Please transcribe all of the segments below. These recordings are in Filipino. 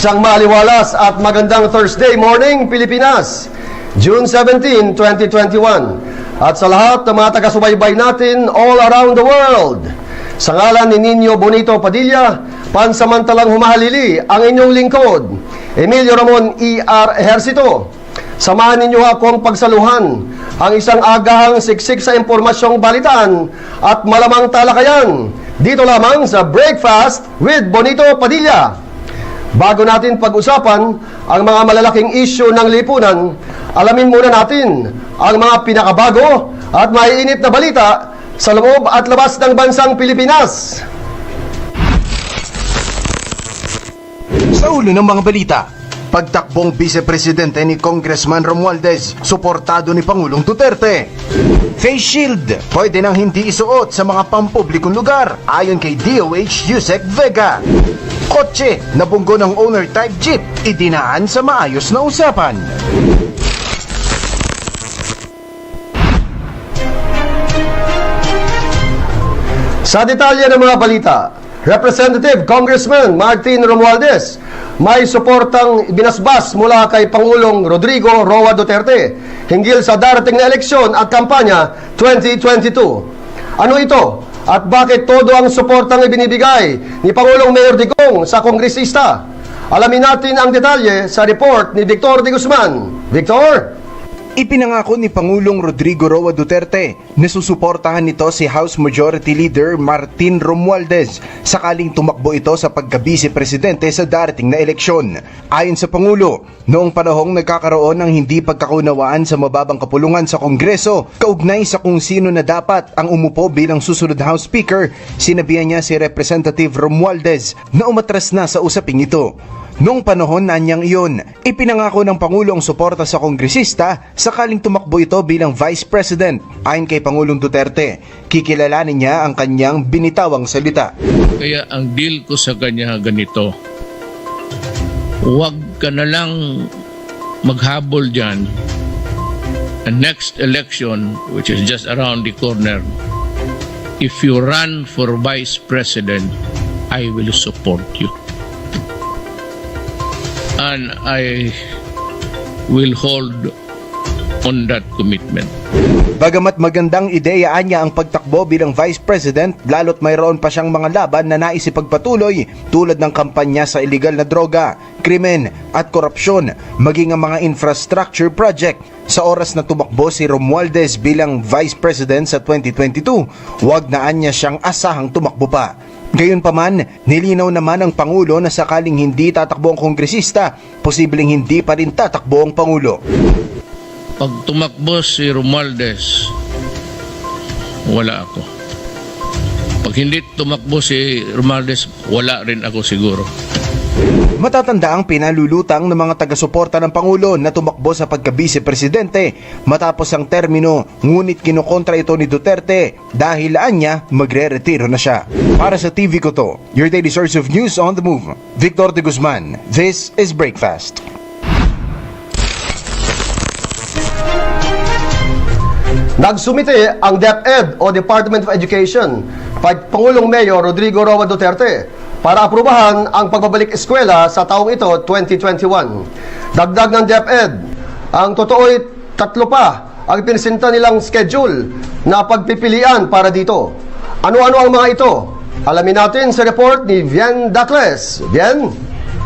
Isang maliwalas at magandang Thursday morning, Pilipinas, June 17, 2021. At sa lahat ng mga taga-subaybay natin all around the world, sa ngalan ni Nino Bonito Padilla, pansamantalang humahalili ang inyong lingkod, Emilio Ramon Ejercito. Samahan ninyo akong pagsaluhan ang isang agahang siksik sa impormasyong balitaan at malamang talakayan dito lamang sa Brakefast with Bonito Padilla. Bago natin pag-usapan ang mga malalaking issue ng lipunan, alamin muna natin ang mga pinakabago at maiinit na balita sa loob at labas ng bansang Pilipinas. Sa ulo ng mga balita, pagtakbong vice-presidente ni Congressman Romualdez, suportado ni Pangulong Duterte. Face shield, pwede nang hindi isuot sa mga pampublikong lugar, ayon kay DOH Yusek Vega. Kotse, nabunggo ng owner-type jeep, idinaan sa maayos na usapan. Sa detalye ng mga balita, Representative Congressman Martin Romualdez may suportang binasbas mula kay Pangulong Rodrigo Roa Duterte hinggil sa darating na eleksyon at kampanya 2022. Ano ito? At bakit todo ang suportang ibinibigay ni Pangulong Mayor Digong sa kongresista? Alamin natin ang detalye sa report ni Victor de Guzman. Victor? Ipinangako ni Pangulong Rodrigo Roa Duterte na susuportahan nito si House Majority Leader Martin Romualdez sakaling tumakbo ito sa pagka-vice-presidente sa darating na eleksyon. Ayon sa Pangulo, noong panahong nagkakaroon ng hindi pagkakunawaan sa mababang kapulungan sa Kongreso, kaugnay sa kung sino na dapat ang umupo bilang susunod House Speaker, sinabihan niya si Representative Romualdez na umatras na sa usaping ito. Noong panahon na niyang iyon, ipinangako ng Pangulo ang suporta sa kongresista sakaling tumakbo ito bilang Vice President. Ayon kay Pangulong Duterte, kikilalanin niya ang kanyang binitawang salita. Kaya ang deal ko sa kanya ganito, huwag ka na lang maghabol dyan. The next election, which is just around the corner, if you run for Vice President, I will support you. And I will hold on that commitment. Bagamat magandang ideya niya ang pagtakbo bilang Vice President, lalo't mayroon pa siyang mga laban na nais ipagpatuloy tulad ng kampanya sa iligal na droga, krimen at korupsyon, maging ang mga infrastructure project. Sa oras na tumakbo si Romualdez bilang Vice President sa 2022, huwag na niya siyang asahang tumakbo pa. Gayunpaman, nilinaw naman ng Pangulo na sakaling hindi tatakbo ang kongresista, posibleng hindi pa rin tatakbo ang Pangulo. Pag tumakbo si Romualdez, wala ako. Pag hindi tumakbo si Romualdez, wala rin ako siguro. Matatanda ang pinalulutang ng mga taga-suporta ng Pangulo na tumakbo sa pagka-vice-presidente matapos ang termino, ngunit kinukontra ito ni Duterte dahil anya magre-retiro na siya. Para sa TV ko to, your daily source of news on the move, Victor de Guzman. This is Brakefast. Nagsumite ang DepEd o Department of Education kay Pangulong Mayor Rodrigo Roa Duterte para aprubahan ang pagbabalik eskwela sa taong ito 2021. Dagdag ng DepEd, ang totoo'y 3 pa ang pinisinta nilang schedule na pagpipilian para dito. Ano-ano ang mga ito? Alamin natin sa report ni Vien Dacles. Vien?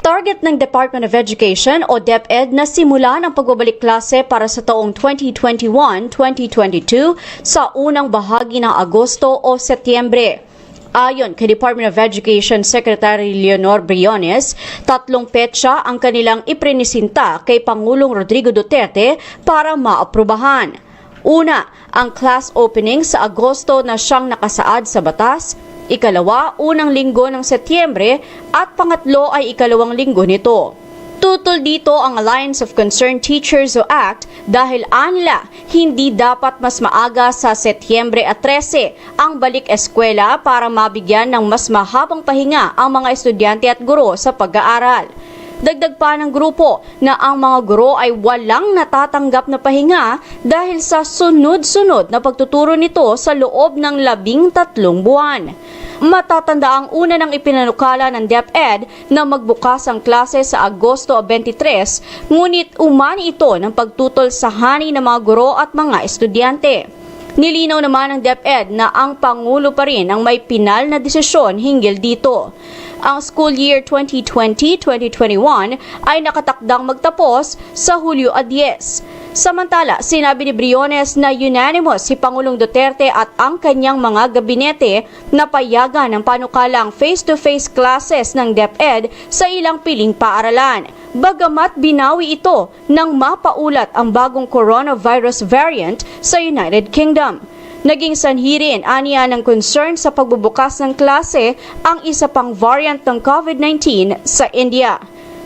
Target ng Department of Education o DepEd na simulan ang pagbabalik klase para sa taong 2021-2022 sa unang bahagi ng Agosto o Setyembre. Ayon kay Department of Education Secretary Leonor Briones, 3 petsa ang kanilang iprinisinta kay Pangulong Rodrigo Duterte para maaprubahan. Una, ang class opening sa Agosto na siyang nakasaad sa batas. Ikalawa, unang linggo ng Setyembre at pangatlo ay ikalawang linggo nito. Tutol dito ang Alliance of Concerned Teachers o ACT dahil anila hindi dapat mas maaga sa Setyembre at 13 ang balik eskwela para mabigyan ng mas mahabang pahinga ang mga estudyante at guro sa pag-aaral. Dagdag pa ng grupo na ang mga guro ay walang natatanggap na pahinga dahil sa sunod-sunod na pagtuturo nito sa loob ng 13 buwan. Matatanda ang una ng ipinanukala ng DepEd na magbukas ang klase sa Agosto 23, ngunit umani ito ng pagtutol sa hani ng mga guro at mga estudyante. Nilinaw naman ng DepEd na ang Pangulo pa rin ang may pinal na desisyon hinggil dito. Ang school year 2020-2021 ay nakatakdang magtapos sa Hulyo 10. Samantala, sinabi ni Briones na unanimous si Pangulong Duterte at ang kanyang mga gabinete na payagan ng panukalang face-to-face classes ng DepEd sa ilang piling paaralan. Bagamat binawi ito nang mapaulat ang bagong coronavirus variant sa United Kingdom. Naging sanhi rin aniya ng concern sa pagbubukas ng klase ang isa pang variant ng COVID-19 sa India.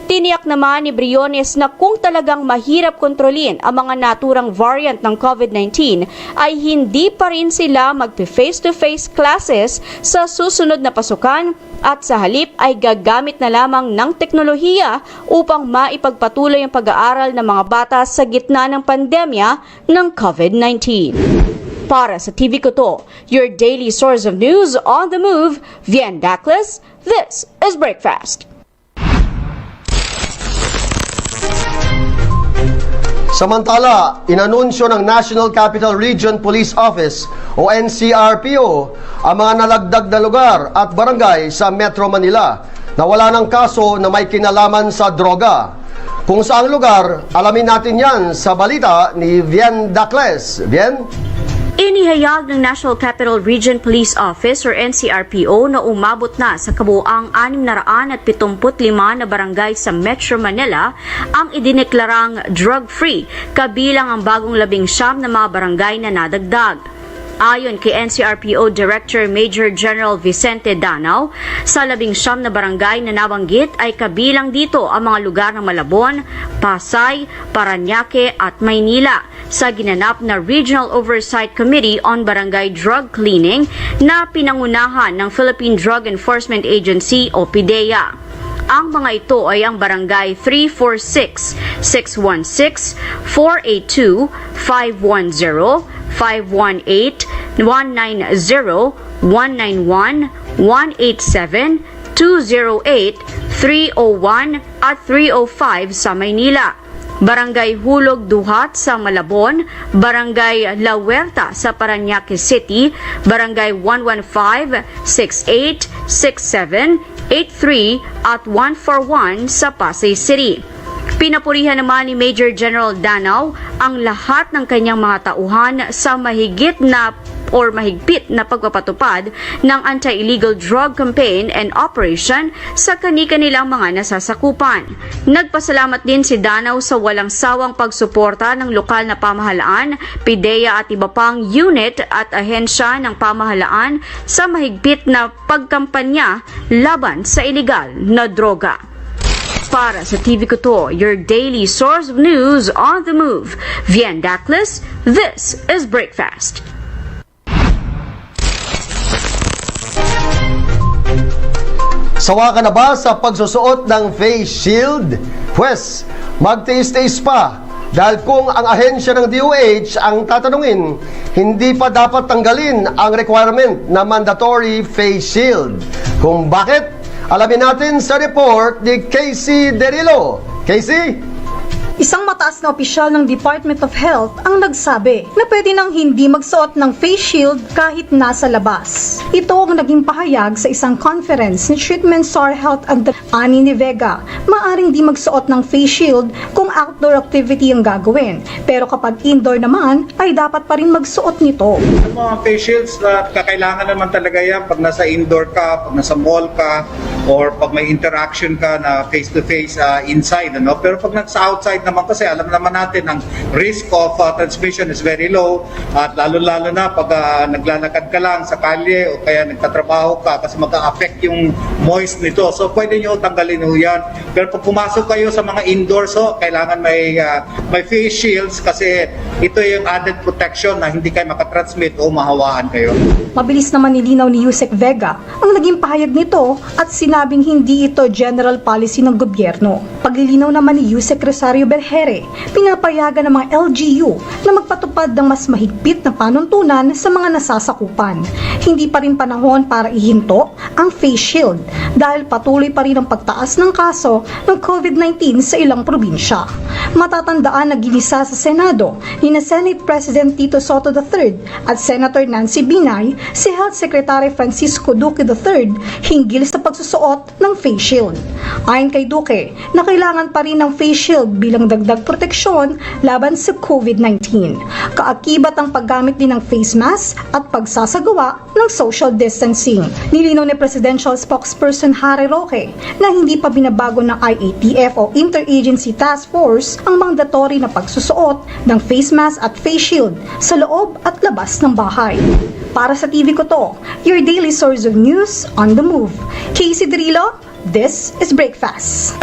Tiniyak naman ni Briones na kung talagang mahirap kontrolin ang mga naturang variant ng COVID-19 ay hindi pa rin sila magpe-face-to-face classes sa susunod na pasukan at sa halip ay gagamit na lamang ng teknolohiya upang maipagpatuloy ang pag-aaral ng mga bata sa gitna ng pandemya ng COVID-19. Para sa TV Koto, your daily source of news on the move, Vien Dacles, this is Brakefast. Samantala, inanunsyo ng National Capital Region Police Office o NCRPO ang mga nalagdag na lugar at barangay sa Metro Manila na wala ng kaso na may kinalaman sa droga. Kung saang lugar, alamin natin yan sa balita ni Vien Dacles. Vien? Inihayag ng National Capital Region Police Office or NCRPO na umabot na sa kabuuang 675 na barangay sa Metro Manila ang idineklarang drug-free, kabilang ang bagong 19 na mga barangay na nadagdag. Ayon kay NCRPO Director Major General Vicente Danao, sa 19 na barangay na nabanggit ay kabilang dito ang mga lugar ng Malabon, Pasay, Parañaque at Maynila sa ginanap na Regional Oversight Committee on Barangay Drug Cleaning na pinangunahan ng Philippine Drug Enforcement Agency o PDEA. Ang mga ito ay ang Barangay 346, 616, 482, 510, 518, 190, 191, 187, 208, 301 at 305 sa Maynila. Barangay Hulog Duhat sa Malabon, Barangay La Huerta sa Parañaque City, Barangay 115, 68, 67, 83 at 141 sa Pasay City. Pinapurihan naman ni Major General Danao ang lahat ng kanyang mga tauhan sa mahigpit na pagpapatupad ng anti-illegal drug campaign and operation sa kani-kanilang mga nasasakupan. Nagpasalamat din si Danao sa walang sawang pagsuporta ng lokal na pamahalaan, PIDEA at iba pang unit at ahensya ng pamahalaan sa mahigpit na pagkampanya laban sa illegal na droga. Para sa TV Koto, your daily source of news on the move, Vien Dacles, this is Brakefast. Sawa ka na ba sa pagsusuot ng face shield? Pwes, magtiis-tiis pa. Dahil kung ang ahensya ng DOH ang tatanungin, hindi pa dapat tanggalin ang requirement na mandatory face shield. Kung bakit? Alamin natin sa report ni Casey Derilo. Casey? Isang mataas na opisyal ng Department of Health ang nagsabi na pwede nang hindi magsuot ng face shield kahit nasa labas. Ito ang naging pahayag sa isang conference ni Treatment SAR Health and Ani ni Vega. Maaring di magsuot ng face shield kung outdoor activity ang gagawin. Pero kapag indoor naman, ay dapat pa rin magsuot nito. Ang mga face shields na kakailangan naman talaga yan pag nasa indoor ka, pag nasa mall ka, or pag may interaction ka na face-to-face inside. Ano? Pero pag nasa outside naman kasi alam naman natin ang risk of transmission is very low at lalo-lalo na pag naglalakad ka lang sa kalye o kaya nagtatrabaho ka kasi mag-affect yung moist nito. So pwede nyo tanggalin ho yan. Pero pag pumasok kayo sa mga indoors, kailangan may face shields kasi ito yung added protection na hindi kayo makatransmit o mahawaan kayo. Mabilis naman nilinaw ni Yusek Vega ang naging pahayag nito at sinabi sinabing hindi ito general policy ng gobyerno. Paglilinaw naman ni Yusek Rosario Berhere, pinapayagan ng mga LGU na magpatupad ng mas mahigpit na panuntunan sa mga nasasakupan. Hindi pa rin panahon para ihinto ang face shield dahil patuloy pa rin ang pagtaas ng kaso ng COVID-19 sa ilang probinsya. Matatandaan na ginisa sa Senado ni Senate President Tito Soto III at Senator Nancy Binay si Health Secretary Francisco Duque III hinggil sa pagsusuot ng face shield. Ayon kay Duque, na kailangan pa rin ng face shield bilang dagdag proteksyon laban sa COVID-19. Kaakibat ang paggamit din ng face mask at pagsasagawa ng social distancing. Nilinaw ni Presidential Spokesperson Harry Roque na hindi pa binabago ng IATF o Interagency Task Force ang mandatory na pagsusuot ng face mask at face shield sa loob at labas ng bahay. Para sa TV ko to, your daily source of news on the move. Casey Drillo, this is Brakefast.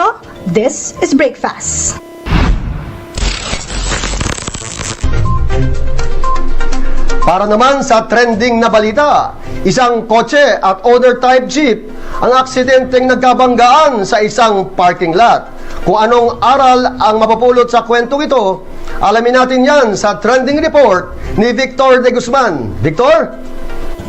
This is Brakefast. Para naman sa trending na balita, isang kotse at owner-type jeep ang aksidenteng nagkabanggaan sa isang parking lot. Kung anong aral ang mapupulot sa kwentong ito, alamin natin yan sa trending report ni Victor de Guzman. Victor?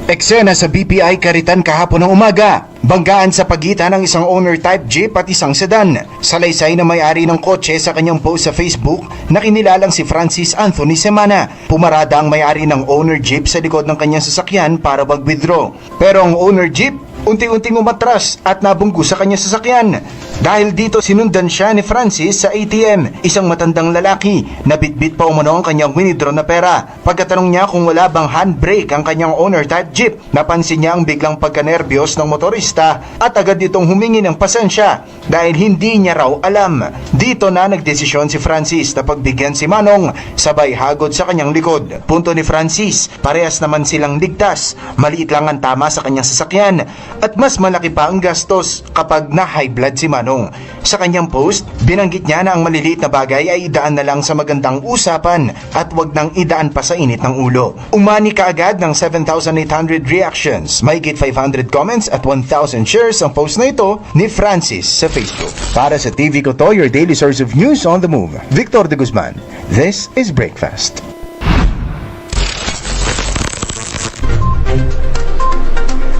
Eksena sa BPI Caritan kahapon ng umaga. Banggaan sa pagitan ng isang owner-type jeep at isang sedan. Salaysay na may-ari ng kotse sa kanyang post sa Facebook na kinilalang si Francis Anthony Semana. Pumarada ang may-ari ng owner jeep sa likod ng kanyang sasakyan para mag-withdraw. Pero ang owner jeep unti-unting umatras at nabunggo sa kanyang sasakyan. Dahil dito sinundan siya ni Francis sa ATM, isang matandang lalaki na bitbit pa umano ang kanyang winidraw na pera. Pagkatanong niya kung wala bang handbrake ang kanyang owner-type jeep, napansin niya ang biglang pagkanerbiyos ng motorista at agad itong humingi ng pasensya dahil hindi niya raw alam. Dito na nagdesisyon si Francis na pagbigyan si Manong sabay hagod sa kanyang likod. Punto ni Francis, parehas naman silang ligtas, maliit lang ang tama sa kanyang sasakyan at mas malaki pa ang gastos kapag na-high blood si Manong. Sa kanyang post, binanggit niya na ang maliliit na bagay ay idaan na lang sa magandang usapan at wag nang idaan pa sa init ng ulo. Umani kaagad ng 7,800 reactions, mahigit 500 comments at 1,000 shares ang post na ito ni Francis sa Facebook. Para sa TV ko to, your daily source of news on the move, Victor de Guzman. This is Brakefast.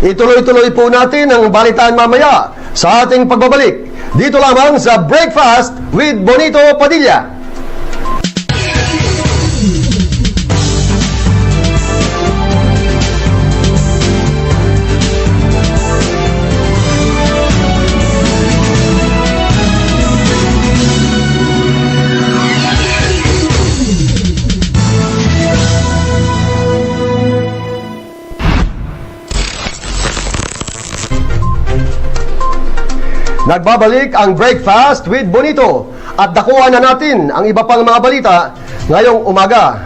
Ituloy-tuloy po natin ang balitaan mamaya sa ating pagbabalik. Dito lamang sa Brakefast with Bonito Padilla. Nagbabalik ang Brakefast with Bonito at dakuhan na natin ang iba pang mga balita ngayong umaga.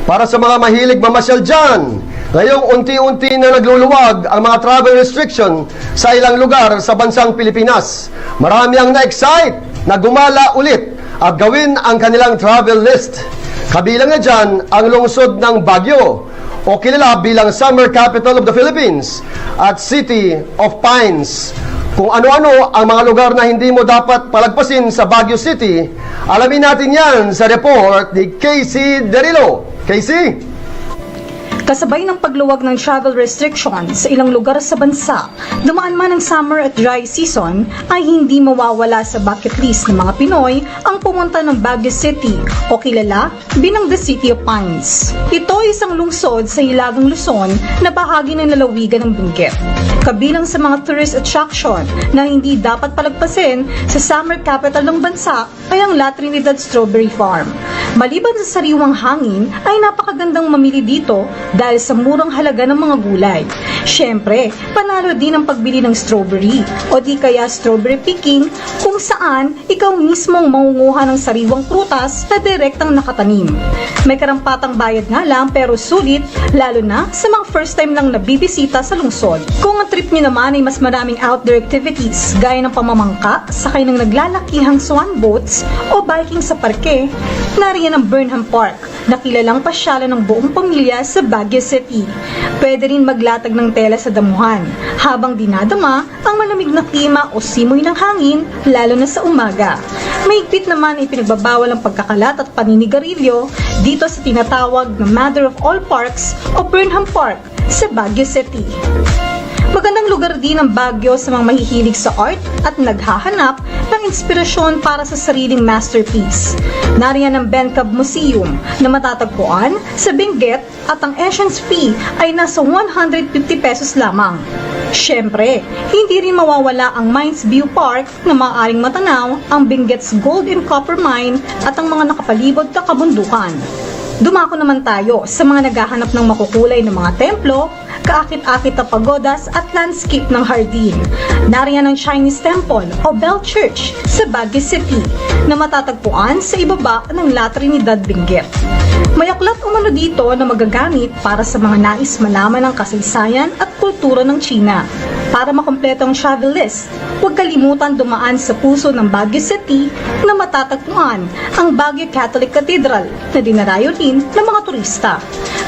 Para sa mga mahilig mamasyal dyan, ngayong unti-unti na nagluluwag ang mga travel restriction sa ilang lugar sa bansang Pilipinas. Marami ang na-excite na gumala ulit at gawin ang kanilang travel list. Kabilang na dyan ang lungsod ng Baguio o kilala bilang Summer Capital of the Philippines at City of Pines. Kung ano-ano ang mga lugar na hindi mo dapat palagpasin sa Baguio City, alamin natin yan sa report ni Casey Drillo. Casey? Kasabay ng pagluwag ng travel restrictions sa ilang lugar sa bansa, dumaan man ang summer at dry season, ay hindi mawawala sa bucket list ng mga Pinoy ang pumunta ng Baguio City o kilala bilang the City of Pines. Ito ay isang lungsod sa Hilagang Luzon na bahagi ng lalawigan ng Benguet. Kabilang sa mga tourist attraction na hindi dapat palagpasin sa summer capital ng bansa ay ang La Trinidad Strawberry Farm. Maliban sa sariwang hangin, ay napakagandang mamili dito dahil sa murang halaga ng mga gulay. Siyempre, panalo din ang pagbili ng strawberry o di kaya strawberry picking kung saan ikaw mismong mangunguha ng sariwang prutas na direktang nakatanim. May karampatang bayad nga lang pero sulit, lalo na sa mga first time lang nabibisita sa lungsod. Kung ang trip nyo naman ay mas maraming outdoor activities gaya ng pamamangka, sakay ng naglalakihang swan boats o biking sa parke, Nariyan ang Burnham Park, na kilalang pasyalan ng buong pamilya sa Baguio City. Pwede rin maglatag ng tela sa damuhan, habang dinadama ang malamig na klima o simoy ng hangin, lalo na sa umaga. Mahigpit naman ay pinagbabawal ang pagkakalat at paninigarilyo dito sa tinatawag na Mother of All Parks o Burnham Park sa Baguio City. Magandang lugar din ang Baguio sa mga mahihilig sa art at naghahanap ng inspirasyon para sa sariling masterpiece. Nariyan ang Bencab Museum na matatagpuan sa Benguet at ang entrance fee ay nasa 150 pesos lamang. Siyempre, hindi rin mawawala ang Mines View Park na maaaring matanaw ang Benguet's Gold and Copper Mine at ang mga nakapalibot na kabundukan. Dumako naman tayo sa mga naghahanap ng makukulay na mga templo, kaakit-akit na pagodas at landscape ng hardin. Nariyan ang Chinese Temple o Bell Church sa Baguio City na matatagpuan sa ibaba ng La Trinidad, Benguet. May aklat umano dito na magagamit para sa mga nais malaman ng kasaysayan at kultura ng China. Para makumpleto ang travel list, huwag kalimutan dumaan sa puso ng Baguio City na matatagpuan ang Baguio Catholic Cathedral na dinarayo din ng mga turista.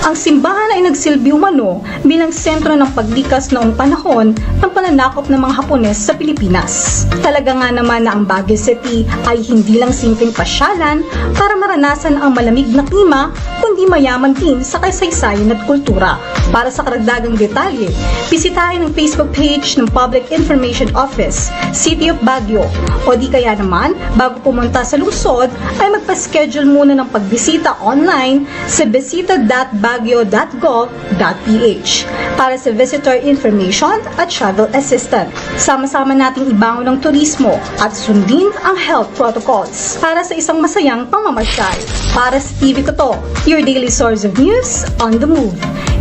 Ang simbahan ay nagsilbi umano bilang sentro ng paglikas noong panahon ng pananakop ng mga Hapones sa Pilipinas. Talaga nga naman na ang Baguio City ay hindi lang simpleng pasyalan para maranasan ang malamig na klima, kundi mayaman din sa kasaysayan at kultura. Para sa karagdagang detalye, bisitahin ang Facebook page ng Public Information Office, City of Baguio, o di kaya naman, bago pumunta sa lungsod, ay magpa-schedule muna ng pagbisita online sa bisita.baguio.gov.ph para sa visitor information at travel assistant. Sama-sama nating ibangon ang turismo at sundin ang health protocols para sa isang masayang pamamasyal. Para sa TV ko to, your daily source of news on the move.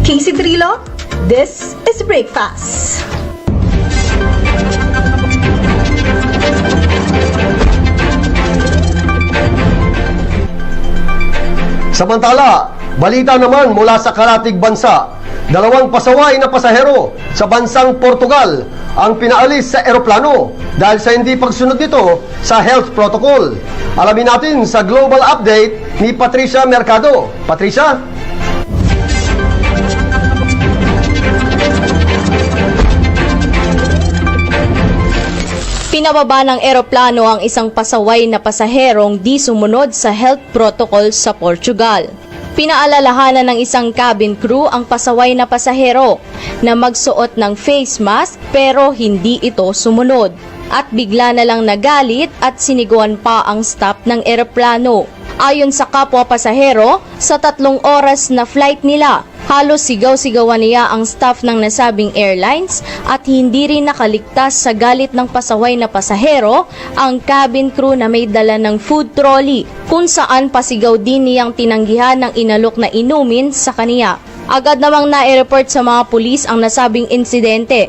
Casey Trillo, this is Brakefast. Samantala, balita naman mula sa karatig bansa, 2 pasaway na pasahero sa bansang Portugal ang pinaalis sa eroplano dahil sa hindi pagsunod nito sa health protocol. Alamin natin sa Global Update ni Patricia Mercado. Patricia? Pinababa ng eroplano ang isang pasaway na pasaherong di sumunod sa health protocol sa Portugal. Pinaalalahanan ng isang cabin crew ang pasaway na pasahero na magsuot ng face mask pero hindi ito sumunod. At bigla na lang nagalit at siniguan pa ang staff ng eroplano. Ayon sa kapwa pasahero, sa 3 oras na flight nila, halos sigaw-sigawan niya ang staff ng nasabing airlines at hindi rin nakaligtas sa galit ng pasaway na pasahero ang cabin crew na may dala ng food trolley kung saan pasigaw din niyang tinanggihan ng inalok na inumin sa kaniya. Agad namang na-report sa mga pulis ang nasabing insidente.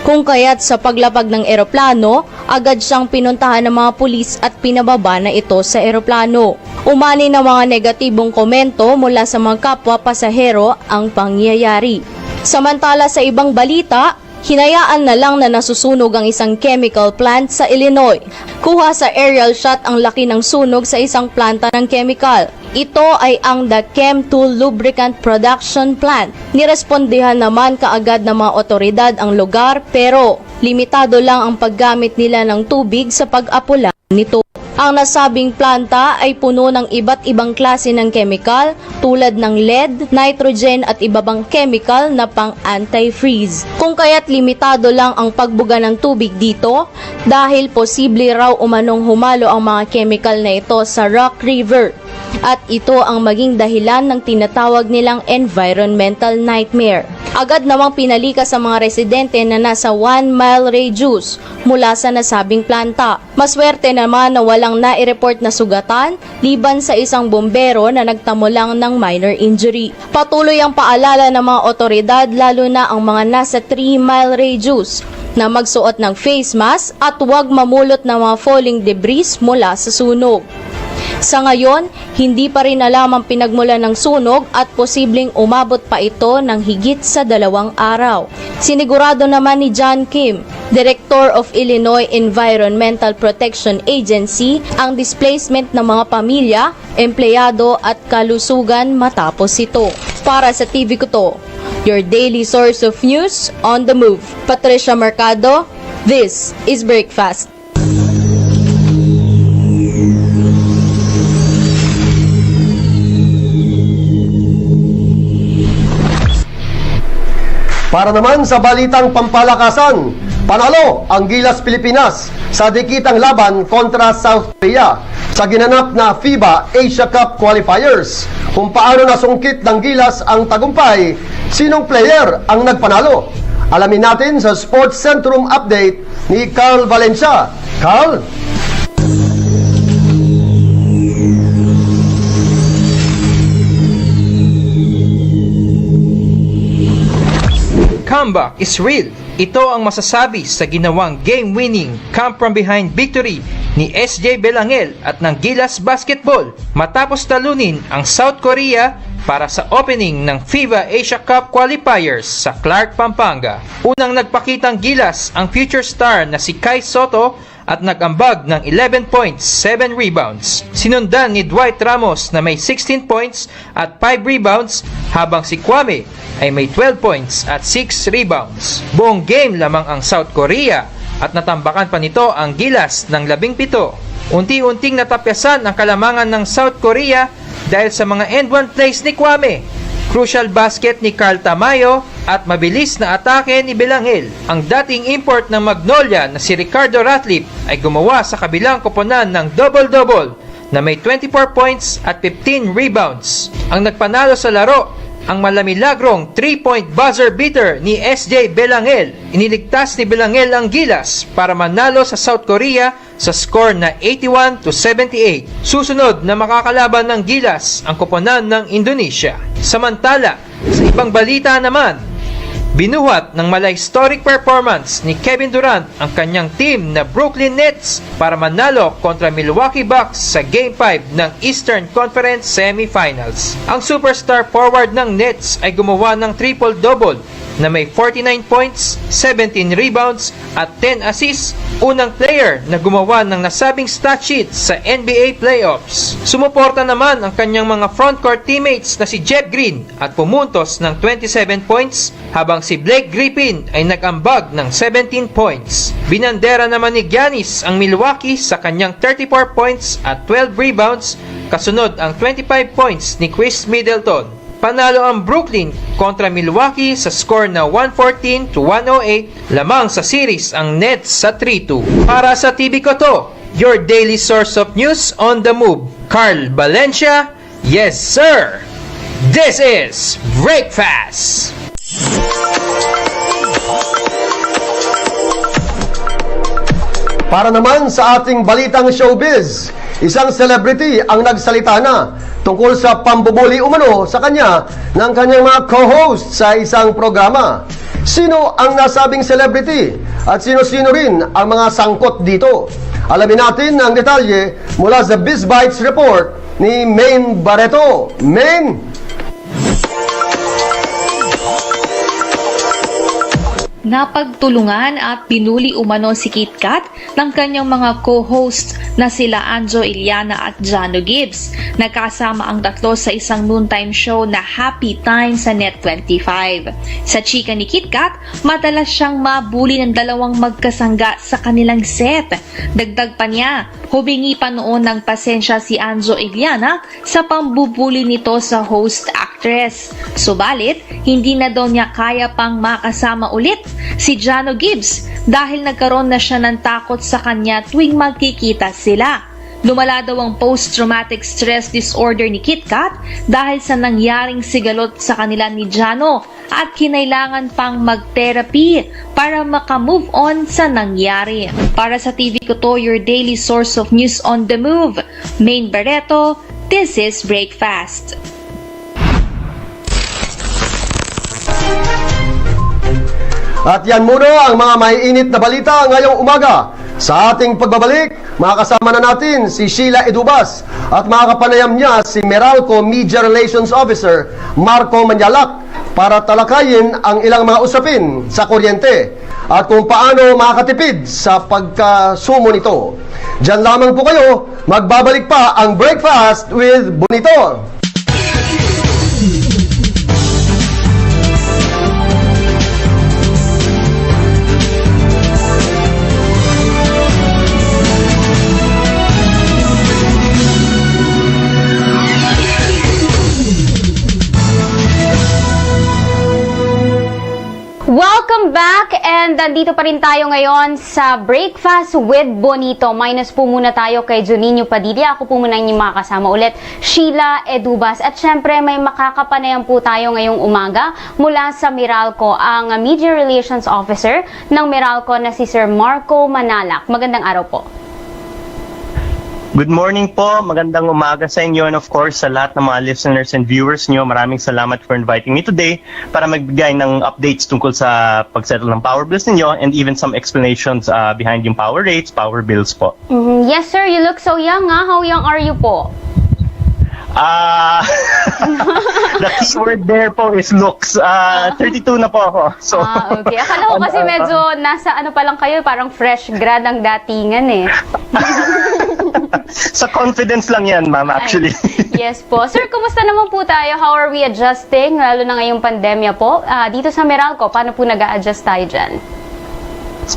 Kung kaya't sa paglapag ng eroplano, agad siyang pinuntahan ng mga pulis at pinababa na ito sa eroplano. Umani ng mga negatibong komento mula sa mga kapwa pasahero ang pangyayari. Samantala sa ibang balita, hinayaan na lang na nasusunog ang isang chemical plant sa Illinois. Kuha sa aerial shot ang laki ng sunog sa isang planta ng chemical. Ito ay ang The Chem2 Lubricant Production Plant. Nirespondihan naman kaagad ng mga otoridad ang lugar pero limitado lang ang paggamit nila ng tubig sa pag-apula nito. Ang nasabing planta ay puno ng iba't ibang klase ng chemical tulad ng lead, nitrogen at iba pang chemical na pang anti-freeze. Kung kaya't limitado lang ang pagbuga ng tubig dito dahil posible raw umanong humalo ang mga chemical na ito sa Rock River. At ito ang maging dahilan ng tinatawag nilang environmental nightmare. Agad namang pinalikas sa mga residente na nasa 1 mile radius mula sa nasabing planta. Maswerte naman na walang nai-report na sugatan liban sa isang bombero na nagtamo lang ng minor injury. Patuloy ang paalala ng mga otoridad lalo na ang mga nasa 3 mile radius na magsuot ng face mask at huwag mamulot ng mga falling debris mula sa sunog. Sa ngayon, hindi pa rin alam ang pinagmulan ng sunog at posibleng umabot pa ito ng higit sa 2 araw. Sinigurado naman ni John Kim, Director of Illinois Environmental Protection Agency, ang displacement ng mga pamilya, empleyado at kalusugan matapos ito. Para sa TV Kuto, your daily source of news on the move. Patricia Mercado, this is Brakefast. Para naman sa balitang pampalakasan, panalo ang Gilas Pilipinas sa dikitang laban kontra South Korea sa ginanap na FIBA Asia Cup Qualifiers. Kung paano nasungkit ng Gilas ang tagumpay, sinong player ang nagpanalo? Alamin natin sa Sports Centrum Update ni Carl Valencia. Carl? Comeback is real. Ito ang masasabi sa ginawang game-winning come-from-behind victory ni SJ Belangel at ng Gilas Basketball matapos talunin ang South Korea para sa opening ng FIBA Asia Cup Qualifiers sa Clark, Pampanga. Unang nagpakitang Gilas ang future star na si Kai Soto at nag-ambag ng 11 points, 7 rebounds. Sinundan ni Dwight Ramos na may 16 points at 5 rebounds habang si Kwame ay may 12 points at 6 rebounds. Buong game lamang ang South Korea at natambakan pa nito ang Gilas ng 17. Unti-unting natapyasan ang kalamangan ng South Korea dahil sa mga end-one plays ni Kwame, crucial basket ni Carl Tamayo at mabilis na atake ni Belangel. Ang dating import ng Magnolia na si Ricardo Ratliff ay gumawa sa kabilang koponan ng double-double na may 24 points at 15 rebounds. Ang nagpanalo sa laro, ang malamilagrong 3-point buzzer beater ni SJ Belangel. Iniligtas ni Belangel ang Gilas para manalo sa South Korea sa score na 81-78. Susunod na makakalaban ng Gilas ang koponan ng Indonesia. Samantala, sa ibang balita naman, binuhat ng mala-historic performance ni Kevin Durant ang kanyang team na Brooklyn Nets para manalo kontra Milwaukee Bucks sa Game 5 ng Eastern Conference Semifinals. Ang superstar forward ng Nets ay gumawa ng triple-double na may 49 points, 17 rebounds at 10 assists, unang player na gumawa ng nasabing stat sheet sa NBA playoffs. Sumuporta naman ang kanyang mga frontcourt teammates na si Jeff Green at pumuntos ng 27 points habang si Blake Griffin ay nag-ambag ng 17 points. Binandera naman ni Giannis ang Milwaukee sa kanyang 34 points at 12 rebounds, kasunod ang 25 points ni Chris Middleton. Panalo ang Brooklyn kontra Milwaukee sa score na 114-108, lamang sa series ang Nets sa 3-2. Para sa TV Koto, your daily source of news on the move, Carl Valencia. Yes sir, this is Brakefast. Para naman sa ating balitang showbiz, isang celebrity ang nagsalita na tungkol sa pambubuli umano sa kanya ng kanyang mga co-host sa isang programa. Sino ang nasabing celebrity at sino-sino rin ang mga sangkot dito? Alamin natin ang detalye mula sa Biz Bites Report ni Maine Barreto. Maine! Napagtulungan at pinuli umano si Kit Kat ng kanyang mga co-hosts na sila Anjo Iliana at Jano Gibbs. Nagkasama ang tatlo sa isang noontime show na Happy Time sa Net25. Sa chika ni Kit Kat, madalas siyang mabuli ng dalawang magkasangga sa kanilang set. Dagdag pa niya, humingi pa noon ng pasensya si Anjo Iliana sa pambubuli nito sa host actress. Subalit, hindi na daw niya kaya pang makasama ulit si Jano Gibbs dahil nagkaroon na siya ng takot sa kanya tuwing magkikita sila. Lumala daw ang post-traumatic stress disorder ni Kit Kat dahil sa nangyaring sigalot sa kanila ni Jano at kinailangan pang mag-therapy para makamove on sa nangyari. Para sa TV Koto, your daily source of news on the move, Maine Barreto, this is Brakefast. At yan muna ang mga maiinit na balita ngayong umaga. Sa ating pagbabalik, makakasama na natin si Shiela Edubas at makakapanayam niya si Meralco Media Relations Officer Marco Manyalak para talakayin ang ilang mga usapin sa kuryente at kung paano makakatipid sa pagkasumo nito. Diyan lamang po kayo, magbabalik pa ang Brakefast with Bonito. Welcome back, and nandito pa rin tayo ngayon sa Brakefast with Bonito. Minus po muna tayo kay Juninho Padilla. Ako po muna yung makakasama ulit, Shiela Edubas. At syempre may makakapanayan po tayo ngayong umaga mula sa Meralco, ang Media Relations Officer ng Meralco na si Sir Marco Manalak. Magandang araw po. Good morning po, magandang umaga sa inyo, and of course sa lahat ng mga listeners and viewers nyo. Maraming salamat for inviting me today para magbigay ng updates tungkol sa pagsettle ng power bills ninyo and even some explanations behind yung power rates, power bills po. Yes sir, you look so young ha. How young are you po? The key word there po is looks. 32 na po ako. So, Okay. Akala ko kasi medyo nasa ano pa lang kayo, parang fresh grad ang datingan eh. sa confidence lang yan, ma'am, actually. Yes po. Sir, kumusta naman po tayo? How are we adjusting? Lalo na ngayong pandemya po. Dito sa Meralco, paano po nag-a-adjust tayo dyan?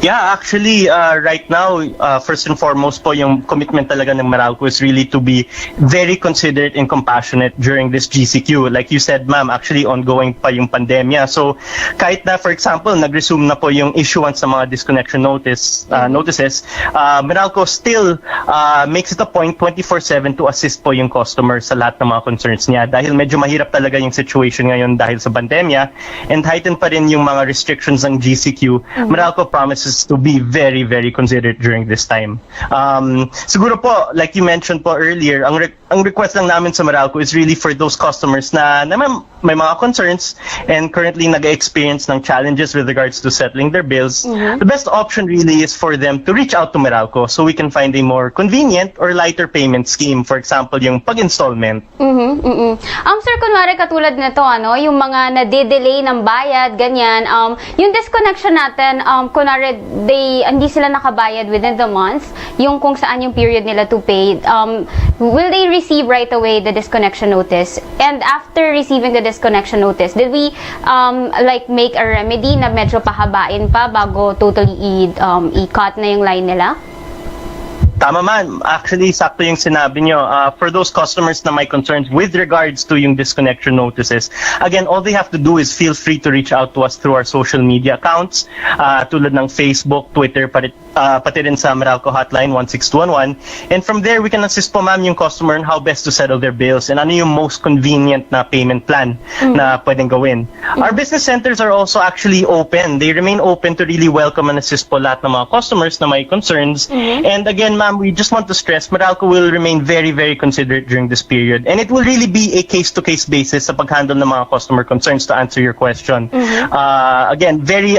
Yeah, actually, right now, first and foremost po, yung commitment talaga ng Meralco is really to be very considerate and compassionate during this GCQ. Like you said, ma'am, actually ongoing pa yung pandemya. So, kahit na, for example, nag-resume na po yung issuance ng mga disconnection notices, Meralco still makes it a point 24/7 to assist po yung customer sa lahat ng mga concerns niya. Dahil medyo mahirap talaga yung situation ngayon dahil sa pandemya and heightened pa rin yung mga restrictions ng GCQ. Meralco promises to be very, very considerate during this time. Siguro po, like you mentioned po earlier, ang request lang namin sa Meralco is really for those customers na may mga concerns and currently nag-experience ng challenges with regards to settling their bills. The best option really is for them to reach out to Meralco so we can find a more convenient or lighter payment scheme. For example, yung pag-installment. Sir, kunwari katulad nito, yung mga nade-delay ng bayad, ganyan, yung disconnection natin, kunwari hindi sila nakabayad within the month, yung kung saan yung period nila to pay, will they receive right away the disconnection notice? And after receiving the disconnection notice, did we make a remedy na medyo pahabain pa bago totally i-cut na yung line nila? Tama man. Actually, sakto yung sinabi nyo. For those customers na may concerns with regards to yung disconnection notices, again, all they have to do is feel free to reach out to us through our social media accounts, tulad ng Facebook, Twitter, pati rin sa Meralco Hotline 16211. And from there, we can assist po ma'am yung customer on how best to settle their bills and ano yung most convenient na payment plan na pwedeng gawin. Our business centers are also actually open. They remain open to really welcome and assist po lahat ng mga customers na may concerns. And again, ma'am, we just want to stress, Meralco will remain very, very considerate during this period. And it will really be a case-to-case basis sa pag-handle ng mga customer concerns to answer your question. Again, very,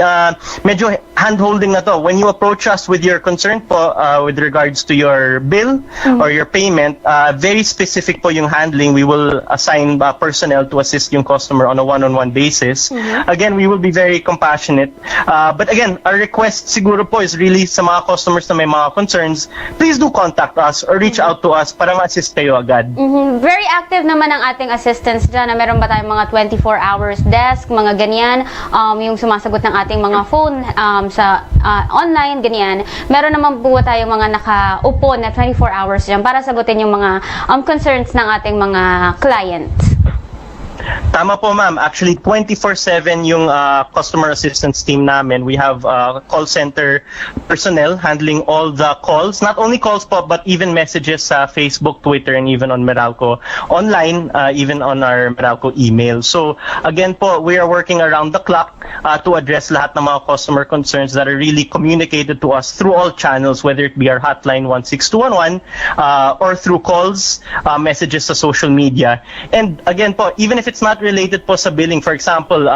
medyo hand-holding na to. When you approach us with your concern po, with regards to your bill or your payment, very specific po yung handling. We will assign personnel to assist yung customer on a one-on-one basis. Again, we will be very compassionate. But again, our request siguro po is really sa mga customers na may mga concerns, please do contact us or reach out to us para ma-assist kayo agad. Very active naman ang ating assistance dyan. Meron ba tayong mga 24 hours desk, mga ganyan, yung sumasagot ng ating mga phone sa online, ganyan. Meron naman po tayong mga nakaupo na 24 hours dyan para sagutin yung mga concerns ng ating mga clients. Tama po ma'am. Actually, 24/7 yung customer assistance team namin. We have call center personnel handling all the calls. Not only calls po, but even messages sa Facebook, Twitter, and even on Meralco online, even on our Meralco email. So again po, we are working around the clock to address lahat ng mga customer concerns that are really communicated to us through all channels, whether it be our hotline 16211 or through calls, messages sa social media. And again po, even if it's not related po sa billing. For example,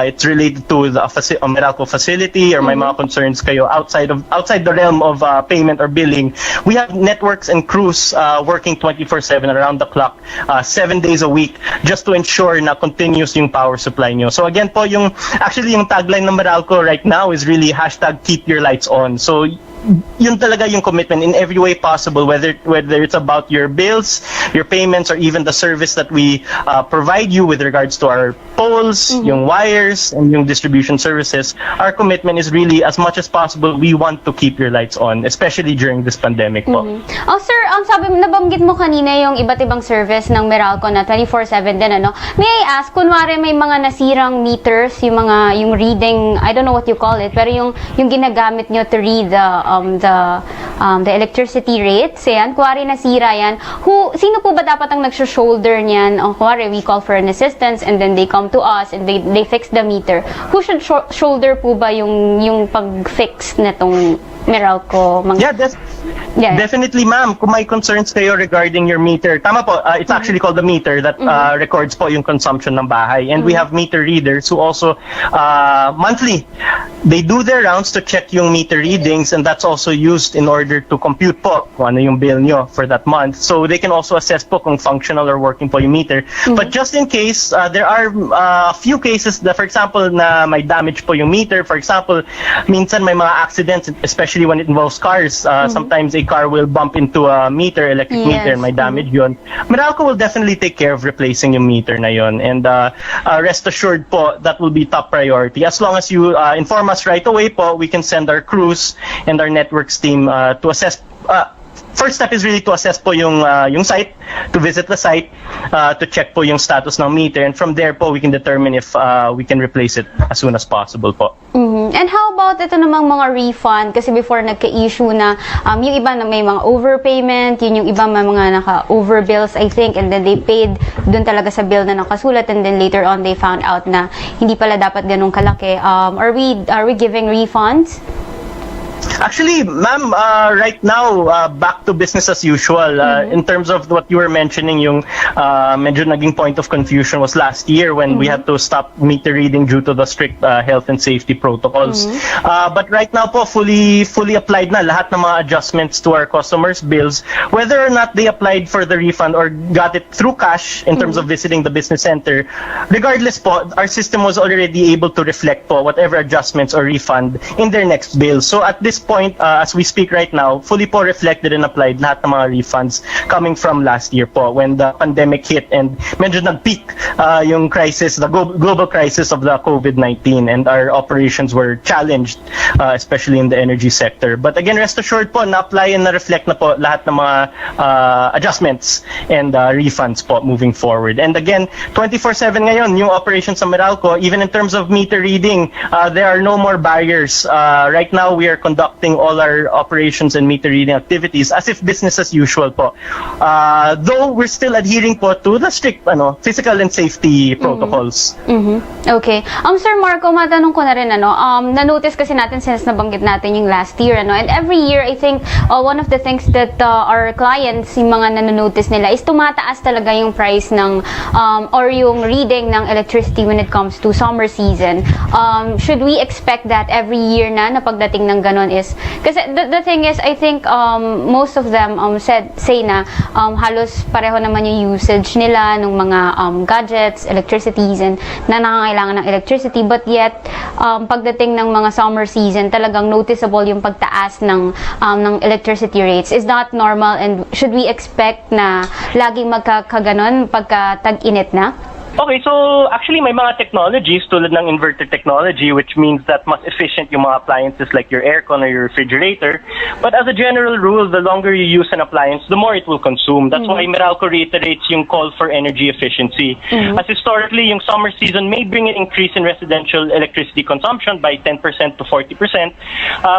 it's related to the Meralco facility, or may mga concerns kayo outside the realm of payment or billing. We have networks and crews working 24/7 around the clock, 7 days a week, just to ensure na continuous yung power supply nyo. So again po, yung tagline ng Meralco right now is really #keep your lights on. So yun talaga yung commitment in every way possible, whether it's about your bills, your payments, or even the service that we provide you with regards to our poles, yung wires, and yung distribution services. Our commitment is really, as much as possible, we want to keep your lights on, especially during this pandemic po. Oh, sir, sabi nabanggit mo kanina yung iba't ibang service ng Meralco na 24/7 din, ano? May I ask, kunwari may mga nasirang meters, yung reading, I don't know what you call it, pero yung ginagamit nyo to read the electricity rates, yan, kuwari nasira yan, sino po ba dapat ang nagsho-shoulder niyan? Kuwari, we call for an assistance and then they come to us and they fix the meter. Who should shoulder po ba yung pag-fix netong Meralco? Definitely, ma'am. Kung may concerns kayo regarding your meter, tama po, it's actually called the meter that records po yung consumption ng bahay. And we have meter readers who also, monthly, they do their rounds to check yung meter readings, and that's also used in order to compute po kung ano yung bill nyo for that month. So they can also assess po kung functional or working po yung meter. But just in case, there are a few cases that, for example, na may damage po yung meter. For example, minsan may mga accidents, especially when it involves cars. Sometimes a car will bump into a electric meter, and may damage yun. Meralco will definitely take care of replacing yung meter na yun. And rest assured po, that will be top priority. As long as you inform us right away po, we can send our crews and our networks team to assess. First step is really to assess po yung site, to visit the site, to check po yung status ng meter, and from there po we can determine if we can replace it as soon as possible po. And how about ito namang mga refund? Kasi before nagka-issue na yung iba na may mga overpayment, yung iba may mga naka-overbills, I think, and then they paid dun talaga sa bill na nakasulat, and then later on they found out na hindi pala dapat ganun kalaki. Are we giving refunds? Actually, ma'am, right now, back to business as usual. In terms of what you were mentioning, yung medyo naging point of confusion was last year when we had to stop meter reading due to the strict health and safety protocols. But right now po, fully applied na lahat ng mga adjustments to our customers' bills, whether or not they applied for the refund or got it through cash in terms of visiting the business center. Regardless po, our system was already able to reflect po whatever adjustments or refund in their next bill. So at this point, as we speak right now, fully po reflected and applied lahat ng mga refunds coming from last year po when the pandemic hit and medyo nag-peak yung crisis, the global crisis of the COVID-19, and our operations were challenged, especially in the energy sector. But again, rest assured po, na-apply and na-reflect na po lahat ng mga adjustments and refunds po moving forward. And again, 24/7 ngayon yung operations sa Meralco, even in terms of meter reading, there are no more barriers. Right now, we are conducting all our operations and meter reading activities as if business as usual po. Though we're still adhering po to the strict physical and safety protocols. Okay. Sir Marco, matanong ko na rin, na-notice kasi natin since nabanggit natin yung last year, and every year, I think, one of the things that our clients, yung mga nanonotice nila, is tumataas talaga yung price ng, or yung reading ng electricity when it comes to summer season. Should we expect that every year na pagdating ng ganon is, kasi the thing is, I think most of them say na halos pareho naman yung usage nila ng mga gadgets, electricities, and na nangangailangan ng electricity, but yet pagdating ng mga summer season, talagang noticeable yung pagtaas ng electricity rates. Is that normal, and should we expect na laging magkakaganon pagka tag-init na? Okay, so actually may mga technologies tulad ng inverter technology, which means that mas efficient yung mga appliances like your aircon or your refrigerator. But as a general rule, the longer you use an appliance, the more it will consume. That's why Meralco reiterates yung call for energy efficiency. As historically, yung summer season may bring an increase in residential electricity consumption by 10% to 40%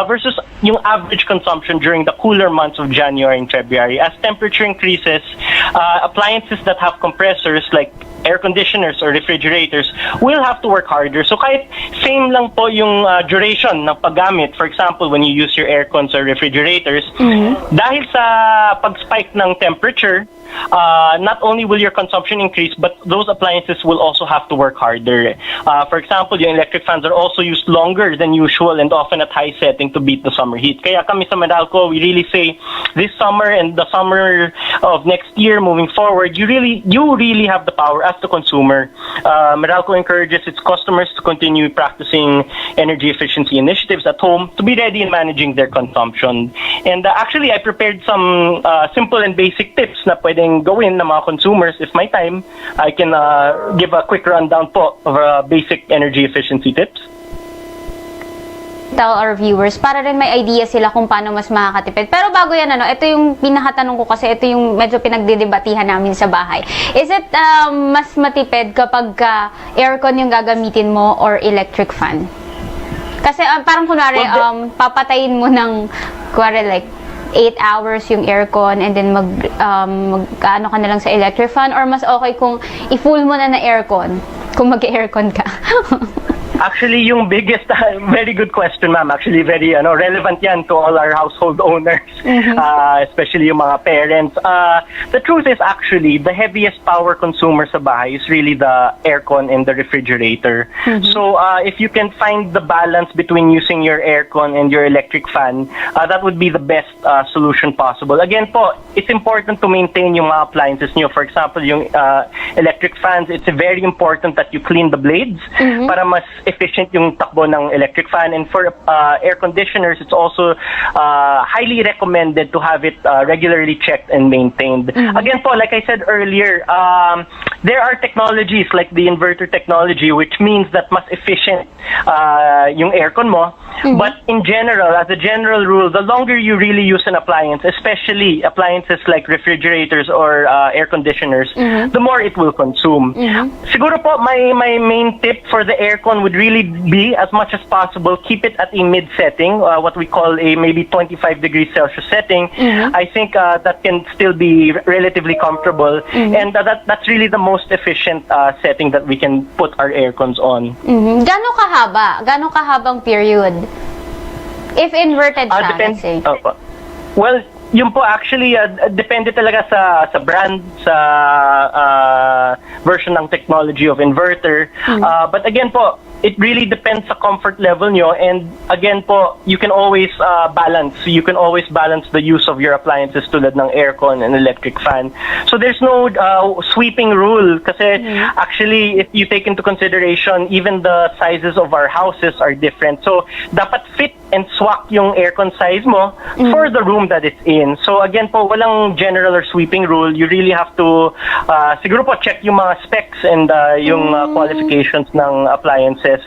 versus yung average consumption during the cooler months of January and February. As temperature increases, appliances that have compressors like air conditioners or refrigerators will have to work harder. So kahit same lang po yung duration ng paggamit, for example, when you use your aircons or refrigerators, dahil sa pag-spike ng temperature, not only will your consumption increase, but those appliances will also have to work harder. For example, yung electric fans are also used longer than usual and often at high setting to beat the summer heat. Kaya kami sa Meralco, we really say this summer and the summer of next year moving forward, you really have the power as the consumer. Meralco encourages its customers to continue practicing energy efficiency initiatives at home to be ready in managing their consumption. And actually, I prepared some simple and basic tips na pwedeng gawin ng mga consumers. If my time, I can give a quick rundown po of basic energy efficiency tips. Tell our viewers para rin may idea sila kung paano mas makakatipid. Pero bago yan, ito yung pinakatanong ko kasi ito yung medyo pinagdidebatihan namin sa bahay. Is it mas matipid kapag aircon yung gagamitin mo or electric fan? Kasi parang kunwari, papatayin mo ng, like, 8 hours yung aircon and then ano ka na lang sa electric fan, or mas okay kung i-full mo na aircon kung mag-aircon ka? Actually, yung biggest, very good question, ma'am. Actually, very relevant yan to all our household owners, especially yung mga parents. The truth is actually, the heaviest power consumer sa bahay is really the aircon and the refrigerator. So, if you can find the balance between using your aircon and your electric fan, that would be the best solution possible. Again po, it's important to maintain yung mga appliances nyo. For example, yung electric fans, it's very important that you clean the blades para mas efficient yung takbo ng electric fan. And for air conditioners, it's also highly recommended to have it regularly checked and maintained. Again po, like I said earlier, there are technologies like the inverter technology, which means that mas efficient yung aircon mo. But in general, as a general rule, the longer you really use an appliance, especially appliances like refrigerators or air conditioners, the more it will consume. Siguro po, my main tip for the aircon would really be, as much as possible, keep it at a mid-setting, what we call a maybe 25 degrees Celsius setting. I think that can still be relatively comfortable, and that's really the most efficient setting that we can put our aircons on. Gano'ng kahaba? Gano'ng kahabang period? If inverted siya, let's say. Well, yun po actually, depende talaga sa brand, sa version ng technology of inverter. But again po, it really depends sa comfort level nyo, and again po, you can always balance. You can always balance the use of your appliances tulad ng aircon and electric fan. So there's no sweeping rule kasi actually, if you take into consideration, even the sizes of our houses are different. So dapat fit and swak yung aircon size mo for the room that it's in. So again po, walang general or sweeping rule. You really have to siguro po check yung mga specs and yung qualifications ng appliances.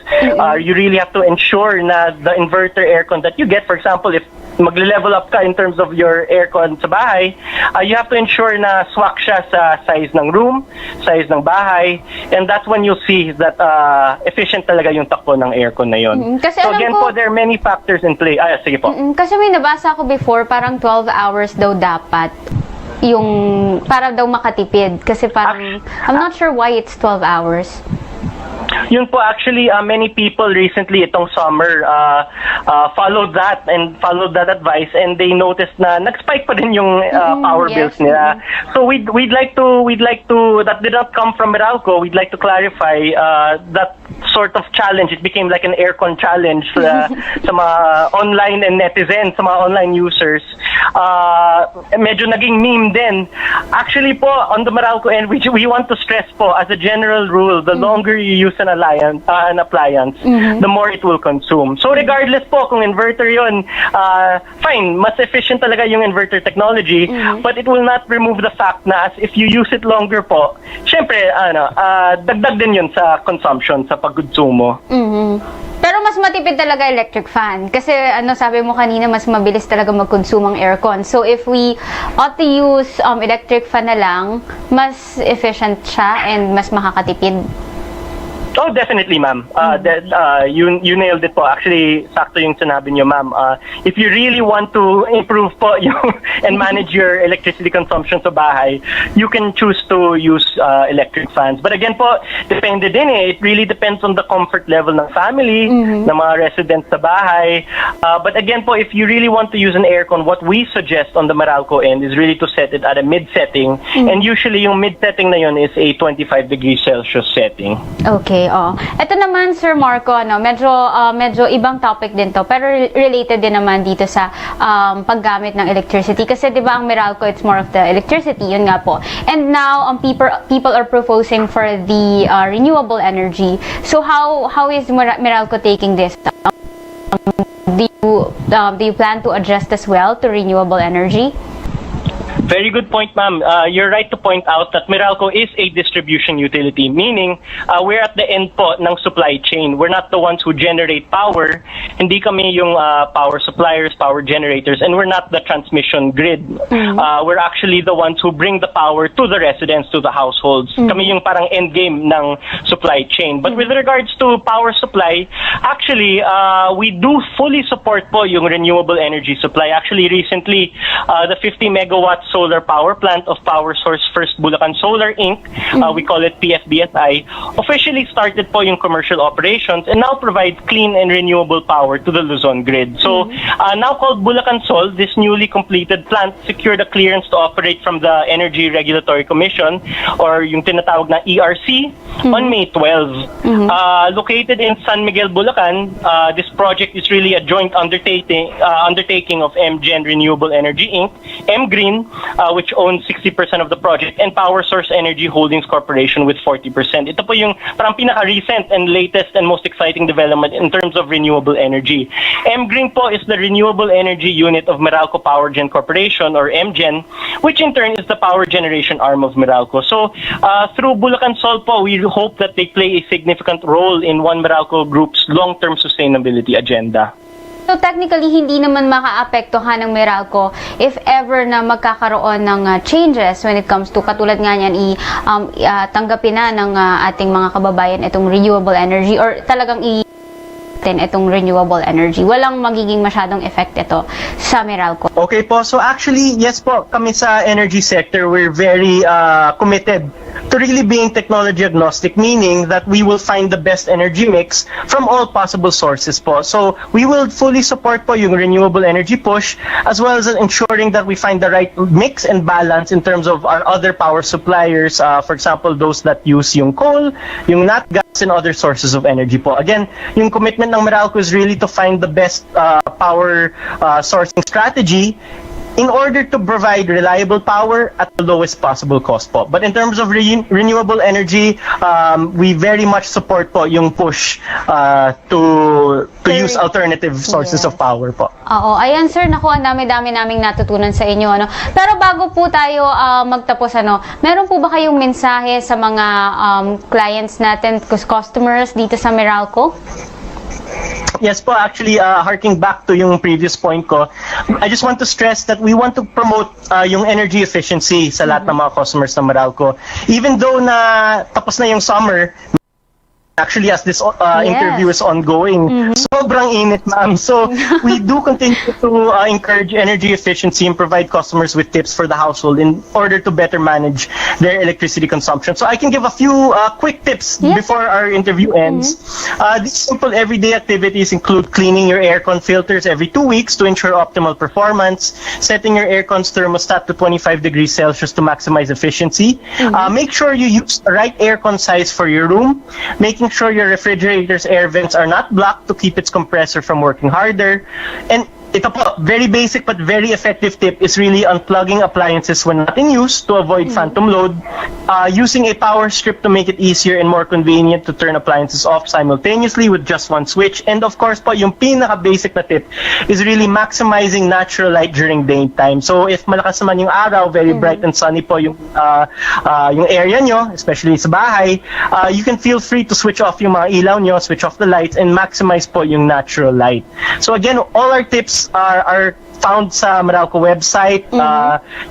You really have to ensure na the inverter aircon that you get, for example, if magle-level up ka in terms of your aircon sa bahay, you have to ensure na swak siya sa size ng room, size ng bahay, and that's when you'll see that efficient talaga yung takbo ng aircon na yun. Kasi so again po, there are many factors in play. Sige po. Kasi may nabasa ko before, parang 12 hours daw dapat yung para daw makatipid. Kasi parang, I'm not sure why it's 12 hours. Yun po, actually, many people recently itong summer followed that advice, and they noticed na nag-spike pa din yung power bills nila. So we'd like to that did not come from Meralco. We'd like to clarify that sort of challenge. It became like an aircon challenge sa mga online and netizens, sa mga online users. Medyo naging meme din. Actually po, on the Meralco end, we want to stress po, as a general rule, the longer you use an appliance, the more it will consume. So regardless po kung inverter yun, fine, mas efficient talaga yung inverter technology, but it will not remove the fact na as if you use it longer po, syempre, dagdag din yun sa consumption, sa pagkonsumo. Pero mas matipid talaga electric fan. Kasi sabi mo kanina, mas mabilis talaga mag-consume ang aircon. So if we ought to use electric fan na lang, mas efficient siya and mas makakatipid. Oh, definitely, ma'am. You nailed it po. Actually, sakto yung sinabi niyo, ma'am. If you really want to improve po and manage your electricity consumption sa bahay, you can choose to use electric fans. But again po, depende din eh. It really depends on the comfort level ng family, ng mga residents sa bahay. But again po, if you really want to use an aircon, what we suggest on the Meralco end is really to set it at a mid-setting. And usually yung mid-setting na yun is a 25 degrees Celsius setting. Okay, Ito naman, Sir Marco, medyo ibang topic din to, pero related din naman dito sa paggamit ng electricity. Kasi di ba ang Meralco, it's more of the electricity, yun nga po. And now, people are proposing for the renewable energy. So how is Meralco taking this? Do you plan to adjust as well to renewable energy? Very good point, ma'am. You're right to point out that Meralco is a distribution utility, meaning we're at the end po ng supply chain. We're not the ones who generate power. Hindi kami yung power suppliers, power generators, and we're not the transmission grid. We're actually the ones who bring the power to the residents, to the households. Kami yung parang end game ng supply chain. But with regards to power supply, actually, we do fully support po yung renewable energy supply. Actually, recently, the 50 megawatts solar power plant of Power Source First Bulacan Solar Inc., we call it PFBSI, officially started po yung commercial operations and now provides clean and renewable power to the Luzon grid. So, now called Bulacan Sol, this newly completed plant secured a clearance to operate from the Energy Regulatory Commission, or yung tinatawag na ERC, on May 12. Located in San Miguel, Bulacan, this project is really a joint undertaking of MGen Renewable Energy Inc., M-Green, which owns 60% of the project, and Power Source Energy Holdings Corporation with 40%. Ito po yung parang pinaka-recent and latest and most exciting development in terms of renewable energy. M-Green po is the renewable energy unit of Meralco Power Gen Corporation, or MGen, which in turn is the power generation arm of Meralco. So, through Bulacan Sol po, we hope that they play a significant role in One Meralco Group's long-term sustainability agenda. So technically, hindi naman makaapektuhan ng Meralco if ever na magkakaroon ng changes when it comes to, katulad nga niyan, tanggapin na ng ating mga kababayan itong renewable energy, or talagang itong renewable energy. Walang magiging masyadong effect ito sa Meralco. Okay po. So actually, yes po, kami sa energy sector, we're very committed to really being technology agnostic, meaning that we will find the best energy mix from all possible sources po. So we will fully support po yung renewable energy push, as well as ensuring that we find the right mix and balance in terms of our other power suppliers, for example, those that use yung coal, yung nat gas, and other sources of energy po. Again, yung commitment ng Meralco is really to find the best power sourcing strategy in order to provide reliable power at the lowest possible cost po. But in terms of renewable energy, we very much support po yung push to use alternative sources of power po. Oo, ayan sir, naku, ang dami-dami naming natutunan sa inyo, ano. Pero bago po tayo magtapos, meron po ba kayong mensahe sa mga clients natin, customers dito sa Meralco? Yes po, actually, harking back to yung previous point ko, I just want to stress that we want to promote yung energy efficiency sa lahat ng mga customers ng Meralco. Even though na tapos na yung summer, actually as this interview is ongoing, sobrang init, ma'am. So we do continue to encourage energy efficiency and provide customers with tips for the household in order to better manage their electricity consumption. So I can give a few quick tips before our interview ends. These simple everyday activities include cleaning your aircon filters every 2 weeks to ensure optimal performance, setting your aircon's thermostat to 25 degrees Celsius to maximize efficiency. Make sure you use the right aircon size for your room, making sure your refrigerator's air vents are not blocked to keep its compressor from working harder. And ito po, very basic but very effective tip is really unplugging appliances when not in use to avoid phantom load, using a power strip to make it easier and more convenient to turn appliances off simultaneously with just one switch. And of course po, yung pinaka-basic na tip is really maximizing natural light during daytime. So if malakas naman yung araw, very bright and sunny po yung area nyo, especially sa bahay, you can feel free to switch off yung mga ilaw nyo, switch off the lights, and maximize po yung natural light. So again, all our tips are found sa Meralco website.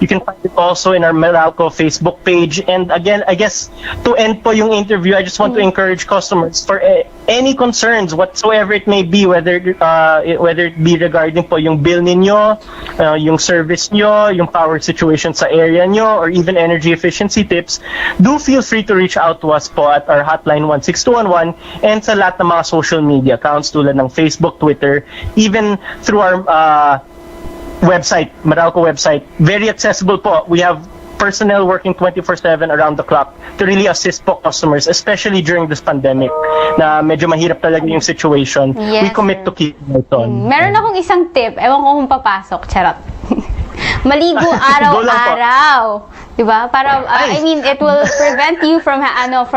You can find it also in our Meralco Facebook page. And again, I guess to end po yung interview, I just want to encourage customers for any concerns whatsoever it may be, whether it be regarding po yung bill ninyo, yung service nyo, yung power situation sa area nyo, or even energy efficiency tips, do feel free to reach out to us po at our hotline 16211 and sa lahat ng mga social media accounts tulad ng Facebook, Twitter, even through our website, Meralco website. Very accessible po. We have personnel working 24/7 around the clock to really assist po customers, especially during this pandemic na medyo mahirap talaga yung situation. Yes, We commit to keep it on. Meron akong isang tip. Ewan ko kung papasok. Charot. Maligo araw-araw. Diba? Para, I mean, it will prevent you from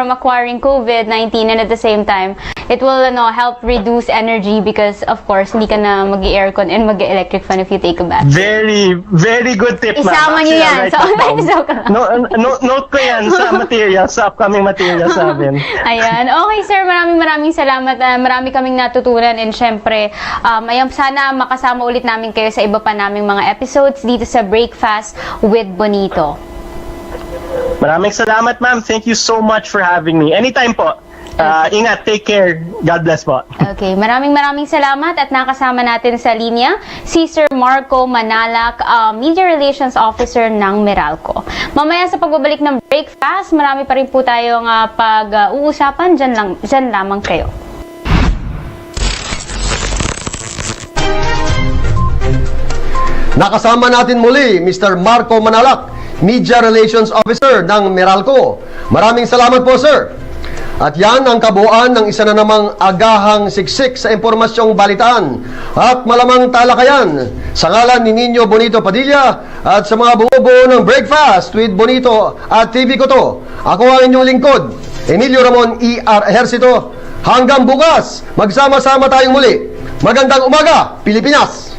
acquiring COVID-19, and at the same time, it will help reduce energy because, of course, hindi ka na mag-aircon and mag-electric fan if you take a bath. Very, very good tip, ma'am. Isama niyo yan. So, Note ko yan sa materials, sa upcoming materials namin. Ayan. Okay, sir. Maraming salamat. Marami kaming natutunan, and syempre, sana makasama ulit namin kayo sa iba pa naming mga episodes dito sa Brakefast with Bonito. Maraming salamat, ma'am. Thank you so much for having me. Anytime po. Ingat, take care. God bless po. Okay, maraming salamat at nakasama natin sa linya si Sir Marco Manalak, Media Relations Officer ng Meralco. Mamaya sa pagbabalik ng Brakefast, marami pa rin po tayong pag-uusapan. Dyan lamang kayo. Nakasama natin muli Mr. Marco Manalak, Media Relations Officer ng Meralco. Maraming salamat po, sir. At yan ang kabuuan ng isa na namang agahang siksik sa impormasyong balitaan at malamang talakayan. Sa ngalan ni Nino Bonito Padilla at sa mga bumubuo ng Brakefast with Bonito at TV ko to, ako ang inyong lingkod, Emilio Ramon Ejercito. Hanggang bukas, magsama-sama tayong muli. Magandang umaga, Pilipinas!